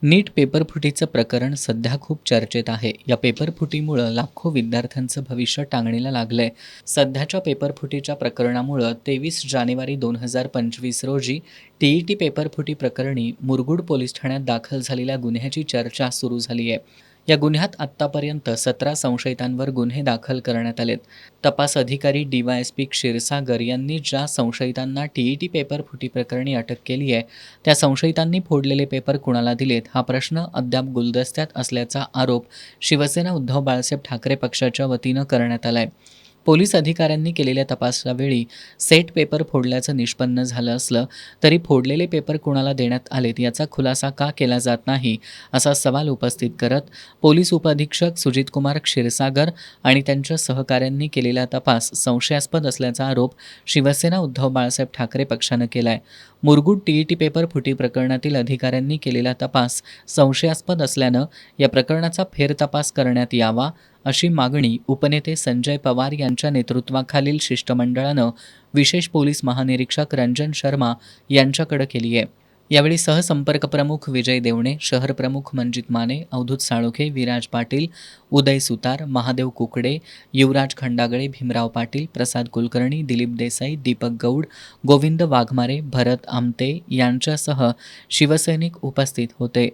नीट पेपरफुटीचं प्रकरण सध्या खूप चर्चेत आहे. या पेपरफुटीमुळं लाखो विद्यार्थ्यांचं भविष्य टांगणीला लागलंय. सध्याच्या पेपरफुटीच्या प्रकरणामुळं 23 जानेवारी 2025 रोजी TET पेपरफुटी प्रकरणी मुरगुड पोलीस ठाण्यात दाखल झालेल्या गुन्ह्याची चर्चा सुरू झाली आहे. या गुन्ह्यात आत्तापर्यंत 17 संशयितांवर गुन्हे दाखल करण्यात आलेत. तपास अधिकारी DYSP क्षीरसागर यांनी ज्या संशयितांना TET पेपरफुटी प्रकरणी अटक केली आहे, त्या संशयितांनी फोडलेले पेपर कुणाला दिलेत हा प्रश्न अद्याप गुलदस्त्यात असल्याचा आरोप शिवसेना उद्धव बाळासाहेब ठाकरे पक्षाच्या वतीनं करण्यात आलाय. पोलीस अधिकाऱ्यांनी केलेल्या तपासावेळी सेट पेपर फोडल्याचं निष्पन्न झालं असलं तरी फोडलेले पेपर कुणाला देण्यात आलेत याचा खुलासा का केला जात नाही असा सवाल उपस्थित करत पोलीस उपअधीक्षक सुजितकुमार क्षीरसागर आणि त्यांच्या सहकाऱ्यांनी केलेला तपास संशयास्पद असल्याचा आरोप शिवसेना उद्धव बाळासाहेब ठाकरे पक्षानं केलाय. मुरगुड TET पेपर फुटी प्रकरणातील अधिकाऱ्यांनी केलेला तपास संशयास्पद असल्यानं या प्रकरणाचा फेरतपास करण्यात यावा अशी मागणी उपनेते संजय पवार यांच्या नेतृत्वाखालील शिष्टमंडळानं विशेष पोलीस महानिरीक्षक रंजन शर्मा यांच्याकडे केली आहे. यावेळी सहसंपर्क प्रमुख विजय देवणे, शहर प्रमुख मंजित माने, अवधूत साळोखे, विराज पाटील, उदय सुतार, महादेव कुकडे, युवराज खंडागळे, भीमराव पाटील, प्रसाद कुलकर्णी, दिलीप देसाई, दीपक गौड, गोविंद वाघमारे, भरत आमते यांच्यासह शिवसैनिक उपस्थित होते.